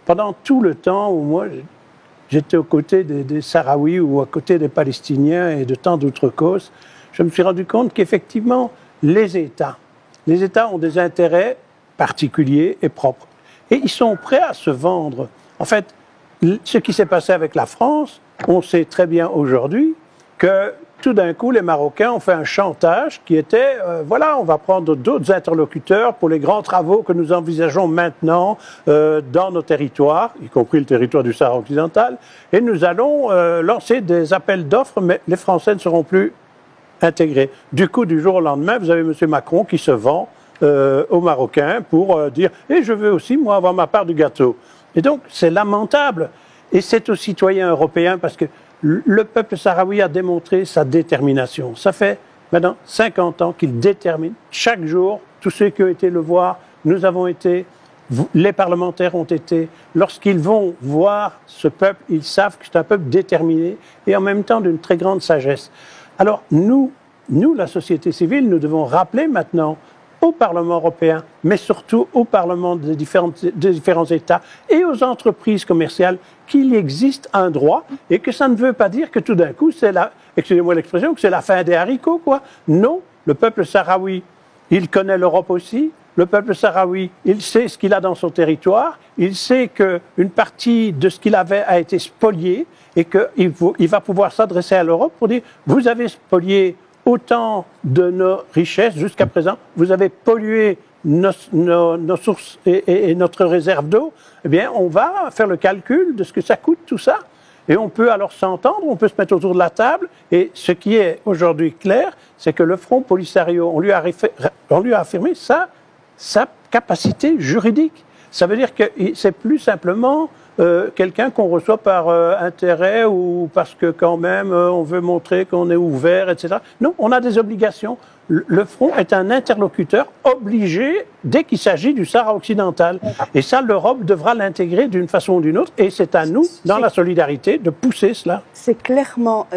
pendant tout le temps où moi, j'étais aux côtés des Sahraouis ou à côté des Palestiniens et de tant d'autres causes, je me suis rendu compte qu'effectivement, les États ont des intérêts particuliers et propres. Et ils sont prêts à se vendre. En fait, ce qui s'est passé avec la France, on sait très bien aujourd'hui que tout d'un coup, les Marocains ont fait un chantage qui était, voilà, on va prendre d'autres interlocuteurs pour les grands travaux que nous envisageons maintenant dans nos territoires, y compris le territoire du Sahara occidental, et nous allons lancer des appels d'offres, mais les Français ne seront plus intégrés. Du coup, du jour au lendemain, vous avez M. Macron qui se vend aux Marocains pour dire « Et je veux aussi, moi, avoir ma part du gâteau ». Et donc, c'est lamentable. Et c'est aux citoyens européens, parce que le peuple sahraoui a démontré sa détermination. Ça fait maintenant 50 ans qu'il détermine chaque jour, tous ceux qui ont été le voir, nous avons été, les parlementaires ont été. Lorsqu'ils vont voir ce peuple, ils savent que c'est un peuple déterminé et en même temps d'une très grande sagesse. Alors nous, la société civile, nous devons rappeler maintenant au Parlement européen, mais surtout au Parlement des différents États et aux entreprises commerciales qu'il existe un droit et que ça ne veut pas dire que tout d'un coup, c'est la, excusez-moi l'expression, que c'est la fin des haricots, quoi. Non, le peuple sahraoui, il connaît l'Europe aussi. Le peuple sahraoui, il sait ce qu'il a dans son territoire, il sait qu'une partie de ce qu'il avait a été spoliée et qu'il va pouvoir s'adresser à l'Europe pour dire « Vous avez spolié autant de nos richesses jusqu'à présent, vous avez pollué nos sources et notre réserve d'eau, eh bien, on va faire le calcul de ce que ça coûte tout ça. Et on peut alors s'entendre, on peut se mettre autour de la table. Et ce qui est aujourd'hui clair, c'est que le Front Polisario, on lui a affirmé sa capacité juridique. Ça veut dire que c'est plus simplement quelqu'un qu'on reçoit par intérêt ou parce que quand même on veut montrer qu'on est ouvert, etc. Non, on a des obligations. Le Front est un interlocuteur obligé dès qu'il s'agit du Sahara occidental. Et ça, l'Europe devra l'intégrer d'une façon ou d'une autre. Et c'est à nous, dans la solidarité, de pousser cela. C'est clairement...